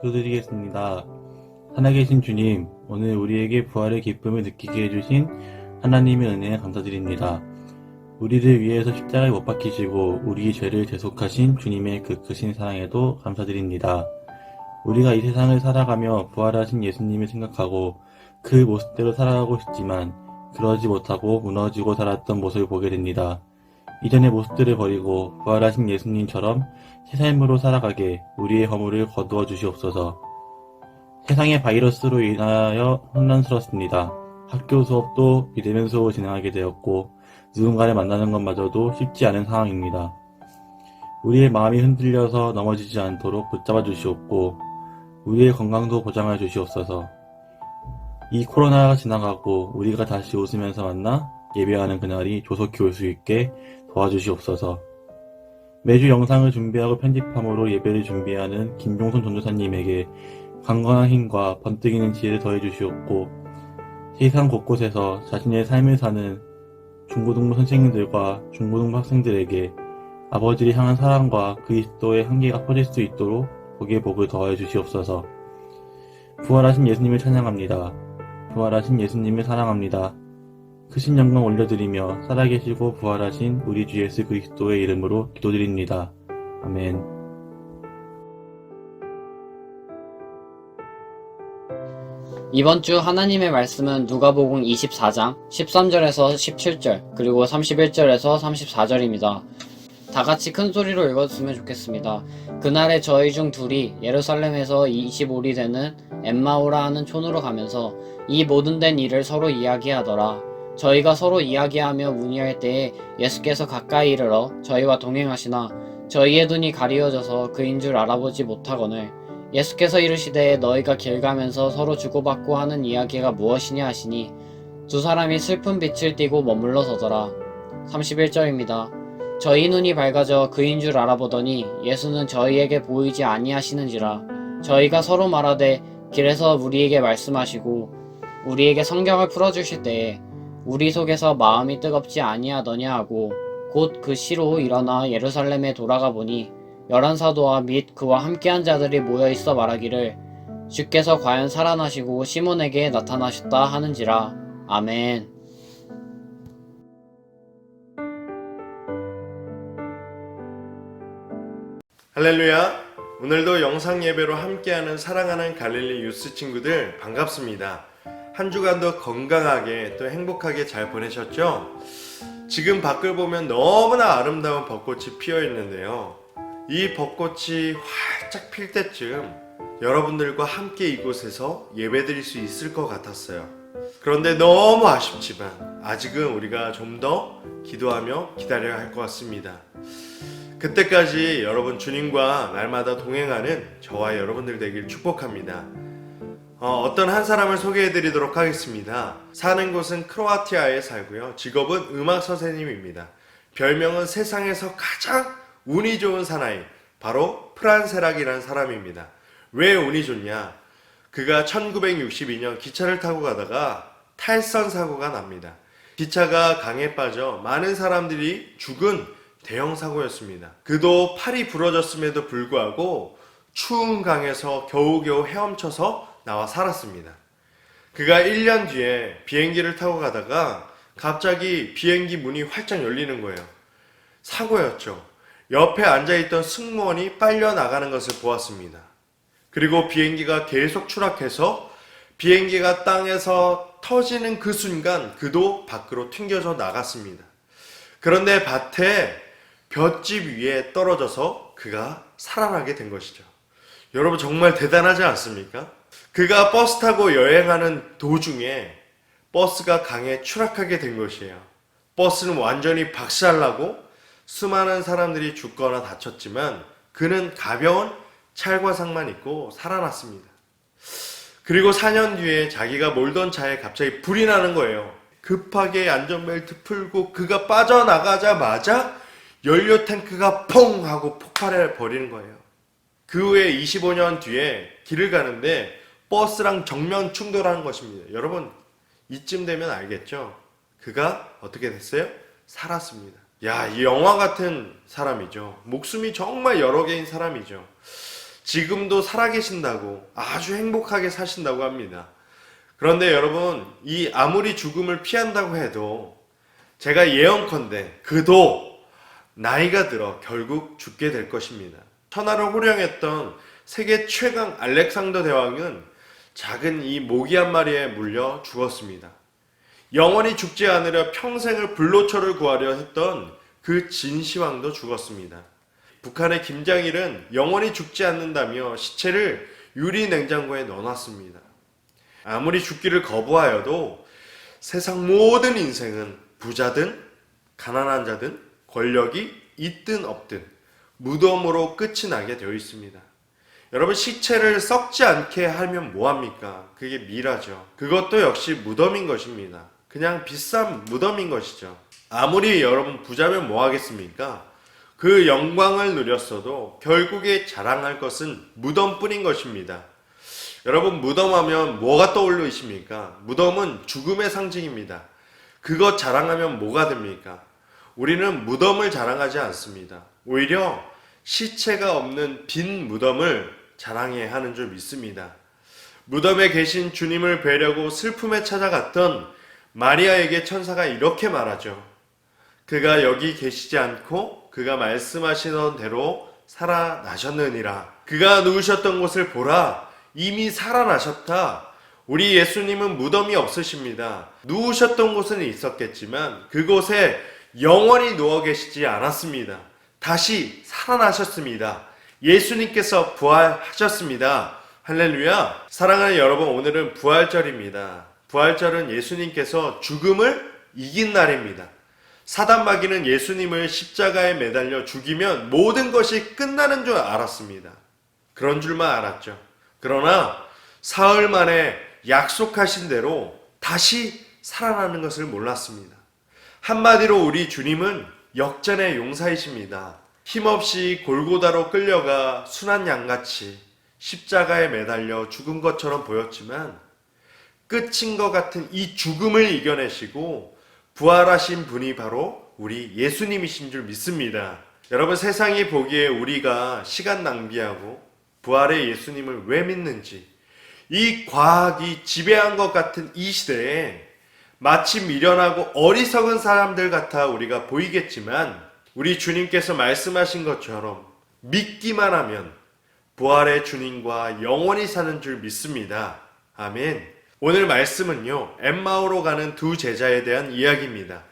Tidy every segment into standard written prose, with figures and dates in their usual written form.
기도드리겠습니다. 살아계신 주님, 오늘 우리에게 부활의 기쁨을 느끼게 해주신 하나님의 은혜에 감사드립니다. 우리를 위해서 십자가에 못 박히시고 우리의 죄를 대속하신 주님의 그 크신 사랑에도 감사드립니다. 우리가 이 세상을 살아가며 부활하신 예수님을 생각하고 그 모습대로 살아가고 싶지만 그러지 못하고 무너지고 살았던 모습을 보게 됩니다. 이전의 모습들을 버리고 부활하신 예수님처럼 새 삶으로 살아가게 우리의 허물을 거두어 주시옵소서. 세상의 바이러스로 인하여 혼란스럽습니다. 학교 수업도 비대면 수업을 진행하게 되었고 누군가를 만나는 것마저도 쉽지 않은 상황입니다. 우리의 마음이 흔들려서 넘어지지 않도록 붙잡아 주시옵고 우리의 건강도 보장해 주시옵소서. 이 코로나가 지나가고 우리가 다시 웃으면서 만나 예배하는 그날이 조속히 올 수 있게 도와주시옵소서. 매주 영상을 준비하고 편집함으로 예배를 준비하는 김종선 전도사님에게 강건한 힘과 번뜩이는 지혜를 더해 주시옵고 세상 곳곳에서 자신의 삶을 사는 중고등부 선생님들과 중고등부 학생들에게 아버지를 향한 사랑과 그리스도의 한계가 퍼질 수 있도록 복의 복을 더해 주시옵소서. 부활하신 예수님을 찬양합니다. 부활하신 예수님을 사랑합니다. 크신 영광 올려드리며 살아계시고 부활하신 우리 주 예수 그리스도의 이름으로 기도드립니다. 아멘. 이번 주 하나님의 말씀은 누가복음 24장 13절에서 17절 그리고 31절에서 34절입니다. 다같이 큰 소리로 읽었으면 좋겠습니다. 그날에 저희 중 둘이 예루살렘에서 25리 되는 엠마오라 하는 촌으로 가면서 이 모든 된 일을 서로 이야기하더라. 저희가 서로 이야기하며 문의할 때에 예수께서 가까이 이르러 저희와 동행하시나 저희의 눈이 가리워져서 그인 줄 알아보지 못하거늘 예수께서 이르시되 너희가 길 가면서 서로 주고받고 하는 이야기가 무엇이냐 하시니 두 사람이 슬픈 빛을 띠고 머물러 서더라. 31절입니다. 저희 눈이 밝아져 그인 줄 알아보더니 예수는 저희에게 보이지 아니하시는지라. 저희가 서로 말하되 길에서 우리에게 말씀하시고 우리에게 성경을 풀어주실 때에 우리 속에서 마음이 뜨겁지 아니하더냐 하고 곧 그 시로 일어나 예루살렘에 돌아가 보니 11사도와 및 그와 함께한 자들이 모여있어 말하기를 주께서 과연 살아나시고 시몬에게 나타나셨다 하는지라. 아멘. 할렐루야! 오늘도 영상 예배로 함께하는 사랑하는 갈릴리 유스 친구들 반갑습니다. 한 주간도 건강하게 또 행복하게 잘 보내셨죠? 지금 밖을 보면 너무나 아름다운 벚꽃이 피어 있는데요. 이 벚꽃이 활짝 필 때쯤 여러분들과 함께 이곳에서 예배드릴 수 있을 것 같았어요. 그런데 너무 아쉽지만 아직은 우리가 좀 더 기도하며 기다려야 할 것 같습니다. 그때까지 여러분 주님과 날마다 동행하는 저와 여러분들 되길 축복합니다. 어떤 한 사람을 소개해 드리도록 하겠습니다. 사는 곳은 크로아티아에 살고요. 직업은 음악 선생님입니다. 별명은 세상에서 가장 운이 좋은 사나이, 바로 프란세락이라는 사람입니다. 왜 운이 좋냐? 그가 1962년 기차를 타고 가다가 탈선 사고가 납니다. 기차가 강에 빠져 많은 사람들이 죽은 대형 사고였습니다. 그도 팔이 부러졌음에도 불구하고 추운 강에서 겨우겨우 헤엄쳐서 나와 살았습니다. 그가 1년 뒤에 비행기를 타고 가다가 갑자기 비행기 문이 활짝 열리는 거예요. 사고였죠. 옆에 앉아있던 승무원이 빨려 나가는 것을 보았습니다. 그리고 비행기가 계속 추락해서 비행기가 땅에서 터지는 그 순간 그도 밖으로 튕겨져 나갔습니다. 그런데 밭에 볏짚 위에 떨어져서 그가 살아나게 된 것이죠. 여러분 정말 대단하지 않습니까? 그가 버스 타고 여행하는 도중에 버스가 강에 추락하게 된 것이에요. 버스는 완전히 박살나고 수많은 사람들이 죽거나 다쳤지만 그는 가벼운 찰과상만 입고 살아났습니다. 그리고 4년 뒤에 자기가 몰던 차에 갑자기 불이 나는 거예요. 급하게 안전벨트 풀고 그가 빠져나가자마자 연료 탱크가 퐁 하고 폭발해 버리는 거예요. 그 후에 25년 뒤에 길을 가는데 버스랑 정면 충돌하는 것입니다. 여러분 이쯤 되면 알겠죠? 그가 어떻게 됐어요? 살았습니다. 야, 이 영화 같은 사람이죠. 목숨이 정말 여러 개인 사람이죠. 지금도 살아계신다고, 아주 행복하게 사신다고 합니다. 그런데 여러분, 이 아무리 죽음을 피한다고 해도 제가 예언컨대 그도 나이가 들어 결국 죽게 될 것입니다. 천하를 호령했던 세계 최강 알렉산더 대왕은 작은 이 모기 한 마리에 물려 죽었습니다. 영원히 죽지 않으려 평생을 불로초를 구하려 했던 그 진시황도 죽었습니다. 북한의 김장일은 영원히 죽지 않는다며 시체를 유리 냉장고에 넣어놨습니다. 아무리 죽기를 거부하여도 세상 모든 인생은 부자든 가난한 자든 권력이 있든 없든 무덤으로 끝이 나게 되어 있습니다. 여러분, 시체를 썩지 않게 하면 뭐합니까? 그게 미라죠. 그것도 역시 무덤인 것입니다. 그냥 비싼 무덤인 것이죠. 아무리 여러분 부자면 뭐 하겠습니까? 그 영광을 누렸어도 결국에 자랑할 것은 무덤뿐인 것입니다. 여러분, 무덤하면 뭐가 떠올리십니까? 무덤은 죽음의 상징입니다. 그것 자랑하면 뭐가 됩니까? 우리는 무덤을 자랑하지 않습니다. 오히려 시체가 없는 빈 무덤을 자랑해야 하는 줄 믿습니다. 무덤에 계신 주님을 뵈려고 슬픔에 찾아갔던 마리아에게 천사가 이렇게 말하죠. 그가 여기 계시지 않고 그가 말씀하시던 대로 살아나셨느니라. 그가 누우셨던 곳을 보라. 이미 살아나셨다. 우리 예수님은 무덤이 없으십니다. 누우셨던 곳은 있었겠지만 그곳에 영원히 누워 계시지 않았습니다. 다시 살아나셨습니다. 예수님께서 부활하셨습니다. 할렐루야. 사랑하는 여러분, 오늘은 부활절입니다. 부활절은 예수님께서 죽음을 이긴 날입니다. 사단 마귀는 예수님을 십자가에 매달려 죽이면 모든 것이 끝나는 줄 알았습니다. 그런 줄만 알았죠. 그러나 사흘 만에 약속하신 대로 다시 살아나는 것을 몰랐습니다. 한마디로 우리 주님은 역전의 용사이십니다. 힘없이 골고다로 끌려가 순한 양같이 십자가에 매달려 죽은 것처럼 보였지만 끝인 것 같은 이 죽음을 이겨내시고 부활하신 분이 바로 우리 예수님이신 줄 믿습니다. 여러분, 세상이 보기에 우리가 시간 낭비하고 부활의 예수님을 왜 믿는지, 이 과학이 지배한 것 같은 이 시대에 마치 미련하고 어리석은 사람들 같아 우리가 보이겠지만 우리 주님께서 말씀하신 것처럼 믿기만 하면 부활의 주님과 영원히 사는 줄 믿습니다. 아멘. 오늘 말씀은요, 엠마오로 가는 두 제자에 대한 이야기입니다.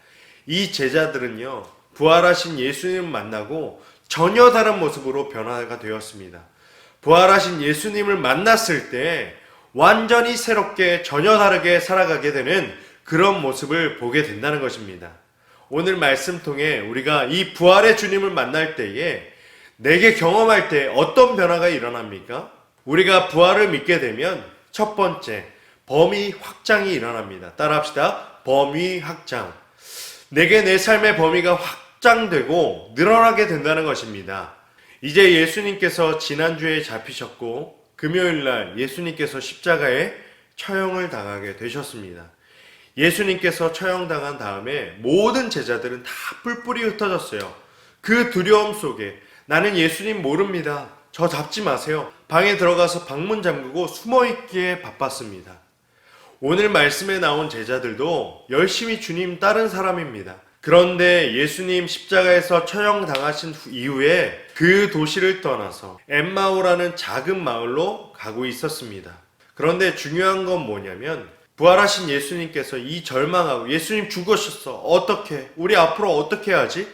이 제자들은요, 부활하신 예수님을 만나고 전혀 다른 모습으로 변화가 되었습니다. 부활하신 예수님을 만났을 때 완전히 새롭게 전혀 다르게 살아가게 되는 그런 모습을 보게 된다는 것입니다. 오늘 말씀 통해 우리가 이 부활의 주님을 만날 때에 내게 경험할 때 어떤 변화가 일어납니까? 우리가 부활을 믿게 되면 첫 번째, 범위 확장이 일어납니다. 따라합시다. 범위 확장. 내게 내 삶의 범위가 확장되고 늘어나게 된다는 것입니다. 이제 예수님께서 지난주에 잡히셨고 금요일날 예수님께서 십자가에 처형을 당하게 되셨습니다. 예수님께서 처형당한 다음에 모든 제자들은 다 뿔뿔이 흩어졌어요. 그 두려움 속에 나는 예수님 모릅니다. 저 잡지 마세요. 방에 들어가서 방문 잠그고 숨어있기에 바빴습니다. 오늘 말씀에 나온 제자들도 열심히 주님 따른 사람입니다. 그런데 예수님 십자가에서 처형당하신 이후에 그 도시를 떠나서 엠마오라는 작은 마을로 가고 있었습니다. 그런데 중요한 건 뭐냐면 부활하신 예수님께서 이 절망하고 예수님 죽으셨어. 어떻게? 우리 앞으로 어떻게 하지?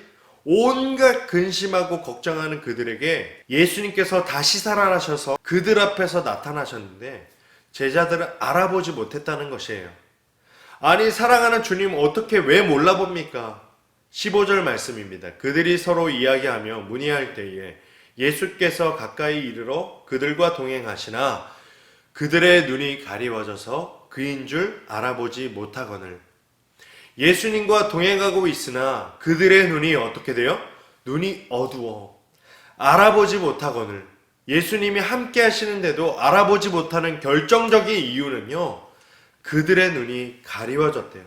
온갖 근심하고 걱정하는 그들에게 예수님께서 다시 살아나셔서 그들 앞에서 나타나셨는데 제자들은 알아보지 못했다는 것이에요. 아니, 사랑하는 주님 어떻게 왜 몰라봅니까? 15절 말씀입니다. 그들이 서로 이야기하며 문의할 때에 예수께서 가까이 이르러 그들과 동행하시나 그들의 눈이 가리워져서 그인 줄 알아보지 못하거늘. 예수님과 동행하고 있으나 그들의 눈이 어떻게 돼요? 눈이 어두워 알아보지 못하거늘. 예수님이 함께 하시는데도 알아보지 못하는 결정적인 이유는요, 그들의 눈이 가리워졌대요.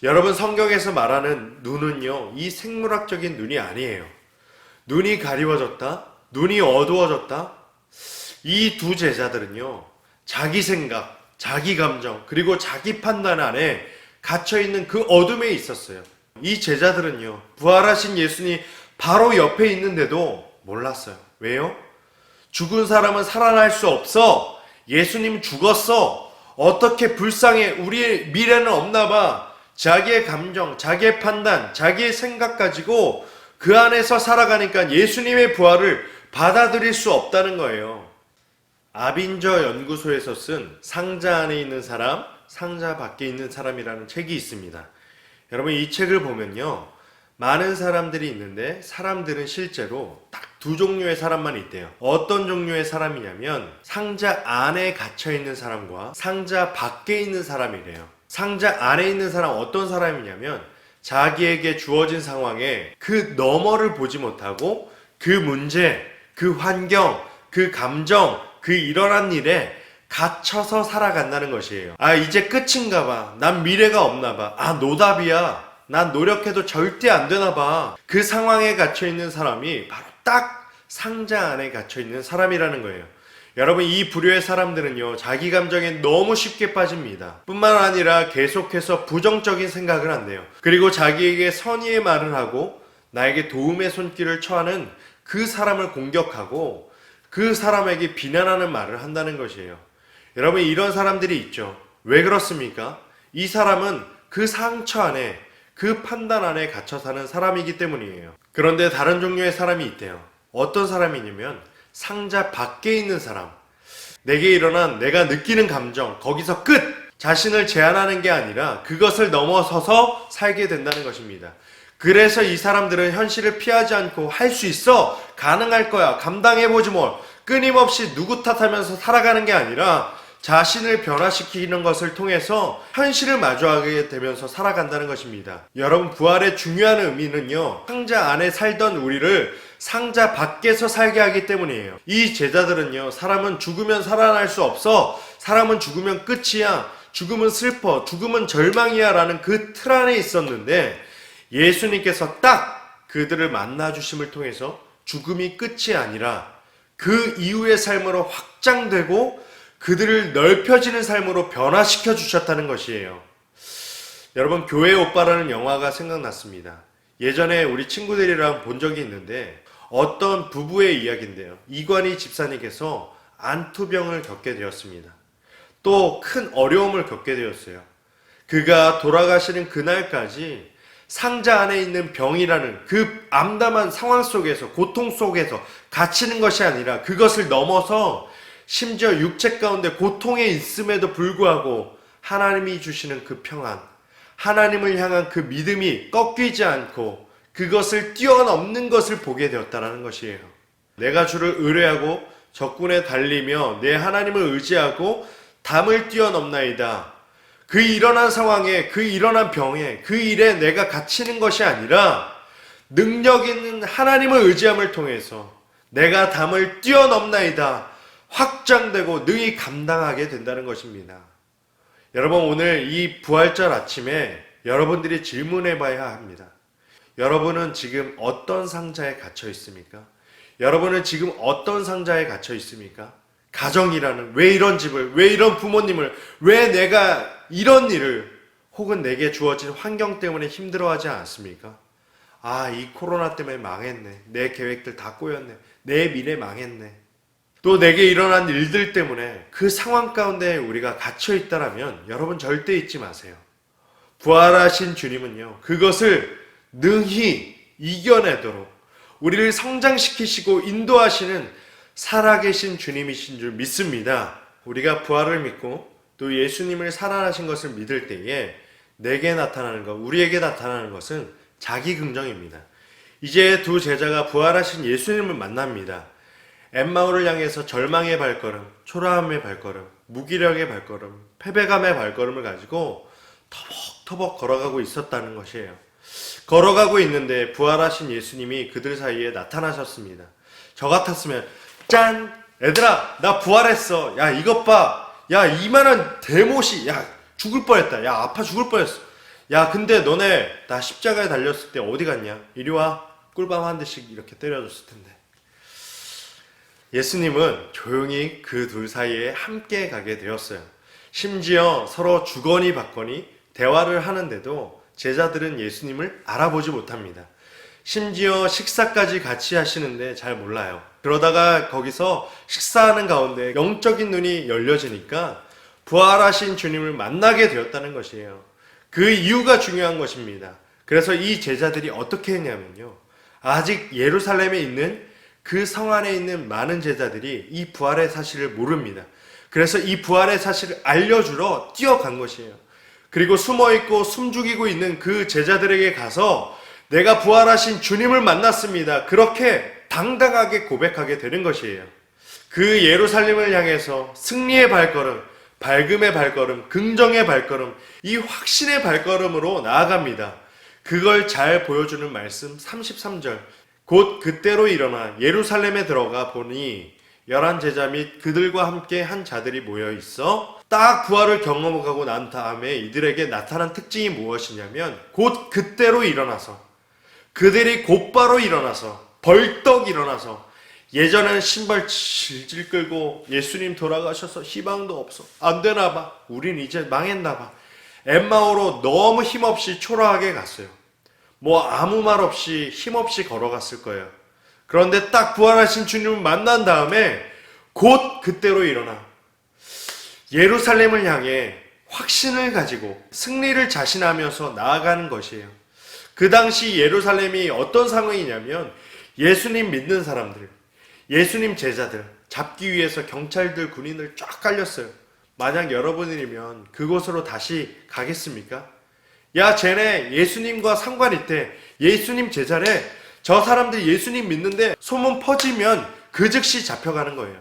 여러분, 성경에서 말하는 눈은요, 이 생물학적인 눈이 아니에요. 눈이 가리워졌다, 눈이 어두워졌다, 이 두 제자들은요, 자기 생각, 자기 감정, 그리고 자기 판단 안에 갇혀있는 그 어둠에 있었어요. 이 제자들은요, 부활하신 예수님 바로 옆에 있는데도 몰랐어요. 왜요? 죽은 사람은 살아날 수 없어. 예수님 죽었어. 어떻게 불쌍해. 우리의 미래는 없나 봐. 자기의 감정, 자기의 판단, 자기의 생각 가지고 그 안에서 살아가니까 예수님의 부활을 받아들일 수 없다는 거예요. 아빈저 연구소에서 쓴 상자 안에 있는 사람, 상자 밖에 있는 사람이라는 책이 있습니다. 여러분, 이 책을 보면요, 많은 사람들이 있는데 사람들은 실제로 딱 두 종류의 사람만 있대요. 어떤 종류의 사람이냐면 상자 안에 갇혀 있는 사람과 상자 밖에 있는 사람이래요. 상자 안에 있는 사람, 어떤 사람이냐면 자기에게 주어진 상황에 그 너머를 보지 못하고 그 문제, 그 환경, 그 감정, 그 일어난 일에 갇혀서 살아간다는 것이에요. 아, 이제 끝인가 봐. 난 미래가 없나 봐. 아, 노답이야. 난 노력해도 절대 안 되나 봐. 그 상황에 갇혀 있는 사람이 바로 딱 상자 안에 갇혀 있는 사람이라는 거예요. 여러분, 이 부류의 사람들은요, 자기 감정에 너무 쉽게 빠집니다. 뿐만 아니라 계속해서 부정적인 생각을 한대요. 그리고 자기에게 선의의 말을 하고 나에게 도움의 손길을 처하는 그 사람을 공격하고 그 사람에게 비난하는 말을 한다는 것이에요. 여러분, 이런 사람들이 있죠. 왜 그렇습니까? 이 사람은 그 상처 안에, 그 판단 안에 갇혀 사는 사람이기 때문이에요. 그런데 다른 종류의 사람이 있대요. 어떤 사람이냐면 상자 밖에 있는 사람. 내게 일어난 내가 느끼는 감정, 거기서 끝! 자신을 제한하는 게 아니라 그것을 넘어서서 살게 된다는 것입니다. 그래서 이 사람들은 현실을 피하지 않고 할 수 있어! 가능할 거야! 감당해보지 뭘! 끊임없이 누구 탓하면서 살아가는 게 아니라 자신을 변화시키는 것을 통해서 현실을 마주하게 되면서 살아간다는 것입니다. 여러분, 부활의 중요한 의미는요, 상자 안에 살던 우리를 상자 밖에서 살게 하기 때문이에요. 이 제자들은요, 사람은 죽으면 살아날 수 없어. 사람은 죽으면 끝이야. 죽음은 슬퍼. 죽음은 절망이야. 라는 그 틀 안에 있었는데 예수님께서 딱 그들을 만나주심을 통해서 죽음이 끝이 아니라 그 이후의 삶으로 확장되고 그들을 넓혀지는 삶으로 변화시켜 주셨다는 것이에요. 여러분, 교회 오빠라는 영화가 생각났습니다. 예전에 우리 친구들이랑 본 적이 있는데 어떤 부부의 이야기인데요. 이관희 집사님께서 안투병을 겪게 되었습니다. 또 큰 어려움을 겪게 되었어요. 그가 돌아가시는 그날까지 상자 안에 있는 병이라는 그 암담한 상황 속에서, 고통 속에서 갇히는 것이 아니라 그것을 넘어서 심지어 육체 가운데 고통에 있음에도 불구하고 하나님이 주시는 그 평안, 하나님을 향한 그 믿음이 꺾이지 않고 그것을 뛰어넘는 것을 보게 되었다는 것이에요. 내가 주를 의뢰하고 적군에 달리며 내 하나님을 의지하고 담을 뛰어넘나이다. 그 일어난 상황에, 그 일어난 병에, 그 일에 내가 갇히는 것이 아니라 능력 있는 하나님을 의지함을 통해서 내가 담을 뛰어넘나이다. 확장되고 능히 감당하게 된다는 것입니다. 여러분, 오늘 이 부활절 아침에 여러분들이 질문해 봐야 합니다. 여러분은 지금 어떤 상자에 갇혀 있습니까? 여러분은 지금 어떤 상자에 갇혀 있습니까? 가정이라는, 왜 이런 집을, 왜 이런 부모님을, 왜 내가 이런 일을, 혹은 내게 주어진 환경 때문에 힘들어하지 않습니까? 아, 이 코로나 때문에 망했네. 내 계획들 다 꼬였네. 내 미래 망했네. 또 내게 일어난 일들 때문에 그 상황 가운데 우리가 갇혀 있다라면 여러분 절대 잊지 마세요. 부활하신 주님은요, 그것을 능히 이겨내도록 우리를 성장시키시고 인도하시는 살아계신 주님이신 줄 믿습니다. 우리가 부활을 믿고 또 예수님을 살아나신 것을 믿을 때에 내게 나타나는 것, 우리에게 나타나는 것은 자기 긍정입니다. 이제 두 제자가 부활하신 예수님을 만납니다. 엠마오를 향해서 절망의 발걸음, 초라함의 발걸음, 무기력의 발걸음, 패배감의 발걸음을 가지고 터벅터벅 걸어가고 있었다는 것이에요. 걸어가고 있는데 부활하신 예수님이 그들 사이에 나타나셨습니다. 저 같았으면 짠! 얘들아, 나 부활했어. 야, 이것 봐. 야, 이만한 대못이, 야, 죽을 뻔했다. 야, 아파 죽을 뻔했어. 야, 근데 너네 나 십자가에 달렸을 때 어디 갔냐? 이리 와. 꿀밤 한 대씩 이렇게 때려줬을 텐데. 예수님은 조용히 그 둘 사이에 함께 가게 되었어요. 심지어 서로 주거니 받거니 대화를 하는데도 제자들은 예수님을 알아보지 못합니다. 심지어 식사까지 같이 하시는데 잘 몰라요. 그러다가 거기서 식사하는 가운데 영적인 눈이 열려지니까 부활하신 주님을 만나게 되었다는 것이에요. 그 이유가 중요한 것입니다. 그래서 이 제자들이 어떻게 했냐면요. 아직 예루살렘에 있는 그 성 안에 있는 많은 제자들이 이 부활의 사실을 모릅니다. 그래서 이 부활의 사실을 알려주러 뛰어간 것이에요. 그리고 숨어있고 숨죽이고 있는 그 제자들에게 가서 내가 부활하신 주님을 만났습니다. 그렇게 당당하게 고백하게 되는 것이에요. 그 예루살렘을 향해서 승리의 발걸음, 밝음의 발걸음, 긍정의 발걸음, 이 확신의 발걸음으로 나아갑니다. 그걸 잘 보여주는 말씀 33절. 곧 그때로 일어나 예루살렘에 들어가 보니 11제자 및 그들과 함께 한 자들이 모여 있어 딱 부활을 경험하고 난 다음에 이들에게 나타난 특징이 무엇이냐면 곧 그때로 일어나서 그들이 곧바로 일어나서 벌떡 일어나서 예전에는 신발 질질 끌고 예수님 돌아가셔서 희망도 없어 안 되나 봐 우린 이제 망했나 봐 엠마오로 너무 힘없이 초라하게 갔어요. 뭐 아무 말 없이 힘없이 걸어갔을 거예요. 그런데 딱 부활하신 주님을 만난 다음에 곧 그때로 일어나 예루살렘을 향해 확신을 가지고 승리를 자신하면서 나아가는 것이에요. 그 당시 예루살렘이 어떤 상황이냐면 예수님 믿는 사람들, 예수님 제자들 잡기 위해서 경찰들, 군인들 쫙 깔렸어요. 만약 여러분이면 그곳으로 다시 가겠습니까? 야, 쟤네 예수님과 상관 있대. 예수님 제자래. 저 사람들 예수님 믿는데 소문 퍼지면 그 즉시 잡혀가는 거예요.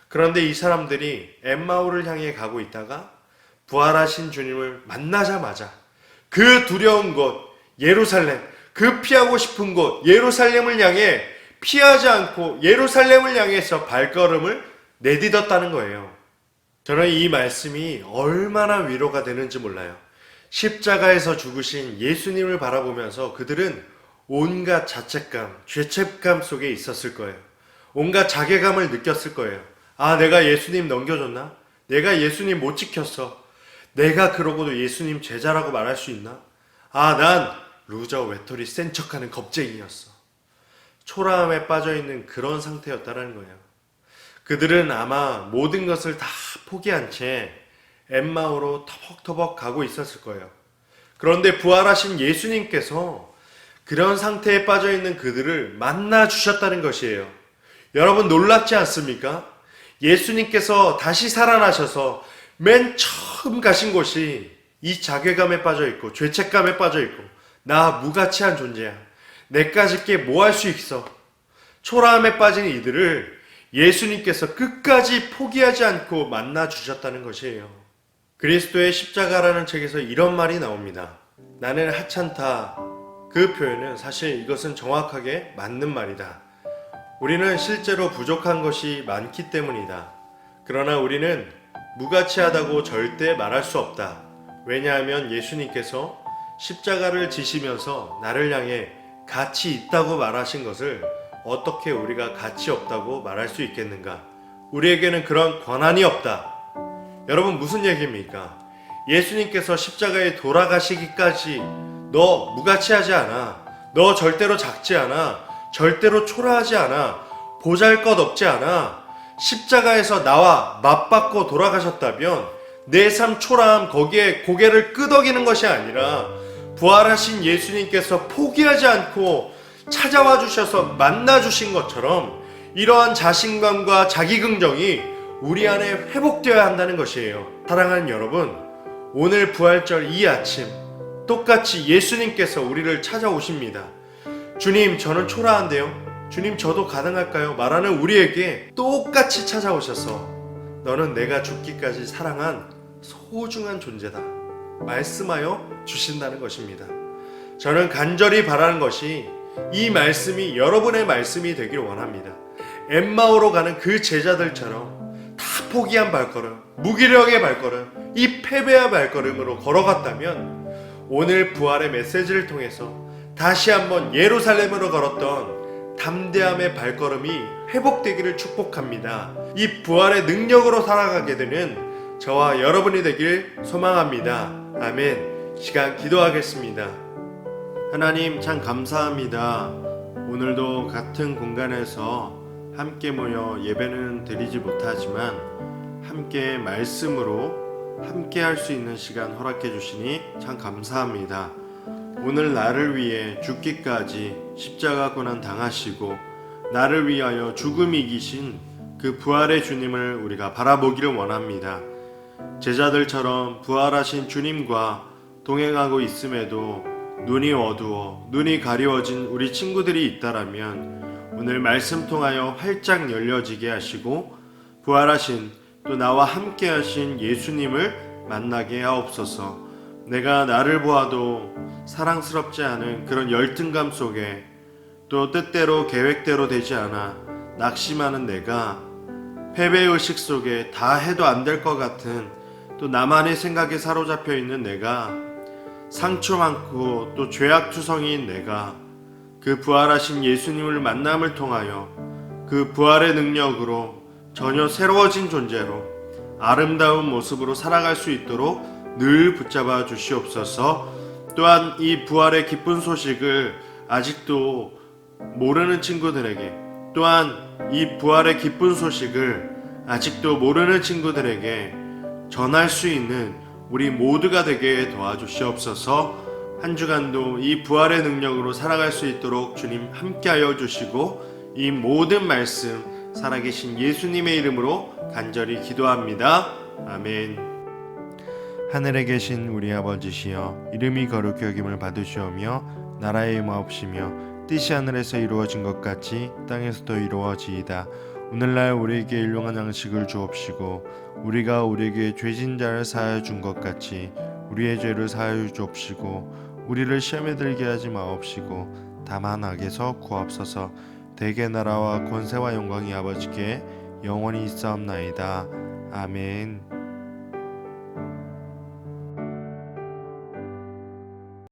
그런데 이 사람들이 엠마오를 향해 가고 있다가 부활하신 주님을 만나자마자 그 두려운 곳 예루살렘, 그 피하고 싶은 곳 예루살렘을 향해 피하지 않고 예루살렘을 향해서 발걸음을 내딛었다는 거예요. 저는 이 말씀이 얼마나 위로가 되는지 몰라요. 십자가에서 죽으신 예수님을 바라보면서 그들은 온갖 자책감, 죄책감 속에 있었을 거예요. 온갖 자괴감을 느꼈을 거예요. 아, 내가 예수님 넘겨줬나? 내가 예수님 못 지켰어. 내가 그러고도 예수님 제자라고 말할 수 있나? 아, 난 루저 외톨이 센 척하는 겁쟁이였어. 초라함에 빠져있는 그런 상태였다는 거예요. 그들은 아마 모든 것을 다 포기한 채 엠마오로 터벅터벅 가고 있었을 거예요. 그런데 부활하신 예수님께서 그런 상태에 빠져있는 그들을 만나 주셨다는 것이에요. 여러분 놀랍지 않습니까? 예수님께서 다시 살아나셔서 맨 처음 가신 곳이 이 자괴감에 빠져있고 죄책감에 빠져있고 나 무가치한 존재야. 내까짓 게 뭐 할 수 있어. 초라함에 빠진 이들을 예수님께서 끝까지 포기하지 않고 만나 주셨다는 것이에요. 그리스도의 십자가라는 책에서 이런 말이 나옵니다. 나는 하찮다. 그 표현은 사실 이것은 정확하게 맞는 말이다. 우리는 실제로 부족한 것이 많기 때문이다. 그러나 우리는 무가치하다고 절대 말할 수 없다. 왜냐하면 예수님께서 십자가를 지시면서 나를 향해 가치 있다고 말하신 것을 어떻게 우리가 가치 없다고 말할 수 있겠는가? 우리에게는 그런 권한이 없다. 여러분 무슨 얘기입니까? 예수님께서 십자가에 돌아가시기까지 너 무가치하지 않아. 너 절대로 작지 않아. 절대로 초라하지 않아. 보잘것없지 않아. 십자가에서 나와 맞받고 돌아가셨다면 내 삶 초라함 거기에 고개를 끄덕이는 것이 아니라 부활하신 예수님께서 포기하지 않고 찾아와 주셔서 만나 주신 것처럼 이러한 자신감과 자기긍정이 우리 안에 회복되어야 한다는 것이에요. 사랑하는 여러분, 오늘 부활절 이 아침 똑같이 예수님께서 우리를 찾아오십니다. 주님, 저는 초라한데요. 주님, 저도 가능할까요? 말하는 우리에게 똑같이 찾아오셔서 너는 내가 죽기까지 사랑한 소중한 존재다. 말씀하여 주신다는 것입니다. 저는 간절히 바라는 것이 이 말씀이 여러분의 말씀이 되길 원합니다. 엠마오로 가는 그 제자들처럼 다 포기한 발걸음, 무기력의 발걸음, 이 패배의 발걸음으로 걸어갔다면 오늘 부활의 메시지를 통해서 다시 한번 예루살렘으로 걸었던 담대함의 발걸음이 회복되기를 축복합니다. 이 부활의 능력으로 살아가게 되는 저와 여러분이 되길 소망합니다. 아멘. 시간 기도하겠습니다. 하나님 참 감사합니다. 오늘도 같은 공간에서 함께 모여 예배는 드리지 못하지만 함께 말씀으로 함께 할 수 있는 시간 허락해 주시니 참 감사합니다. 오늘 나를 위해 죽기까지 십자가 고난 당하시고 나를 위하여 죽음 이기신 그 부활의 주님을 우리가 바라보기를 원합니다. 제자들처럼 부활하신 주님과 동행하고 있음에도 눈이 어두워 눈이 가리워진 우리 친구들이 있다라면 오늘 말씀 통하여 활짝 열려지게 하시고 부활하신 또 나와 함께 하신 예수님을 만나게 하옵소서. 내가 나를 보아도 사랑스럽지 않은 그런 열등감 속에 또 뜻대로 계획대로 되지 않아 낙심하는 내가 패배의식 속에 다 해도 안 될 것 같은 또 나만의 생각에 사로잡혀 있는 내가 상처 많고 또 죄악투성이인 내가 그 부활하신 예수님을 만남을 통하여 그 부활의 능력으로 전혀 새로워진 존재로 아름다운 모습으로 살아갈 수 있도록 늘 붙잡아 주시옵소서. 또한 이 부활의 기쁜 소식을 아직도 모르는 친구들에게 또한 이 부활의 기쁜 소식을 아직도 모르는 친구들에게 전할 수 있는 우리 모두가 되게 도와주시옵소서. 한 주간도 이 부활의 능력으로 살아갈 수 있도록 주님 함께하여 주시고 이 모든 말씀 살아계신 예수님의 이름으로 간절히 기도합니다. 아멘. 하늘에 계신 우리 아버지시여 이름이 거룩히 여김을 받으시오며 나라의 임하옵시며 뜻이 하늘에서 이루어진 것 같이 땅에서도 이루어지이다. 오늘날 우리에게 일용할 양식을 주옵시고 우리가 우리에게 죄진 자를 사하여 준 것 같이 우리의 죄를 사하여 주옵시고 우리를 시험에 들게 하지 마옵시고 다만 악에서 구하옵소서. 대개 나라와 권세와 영광이 아버지께 영원히 있사옵나이다. 아멘.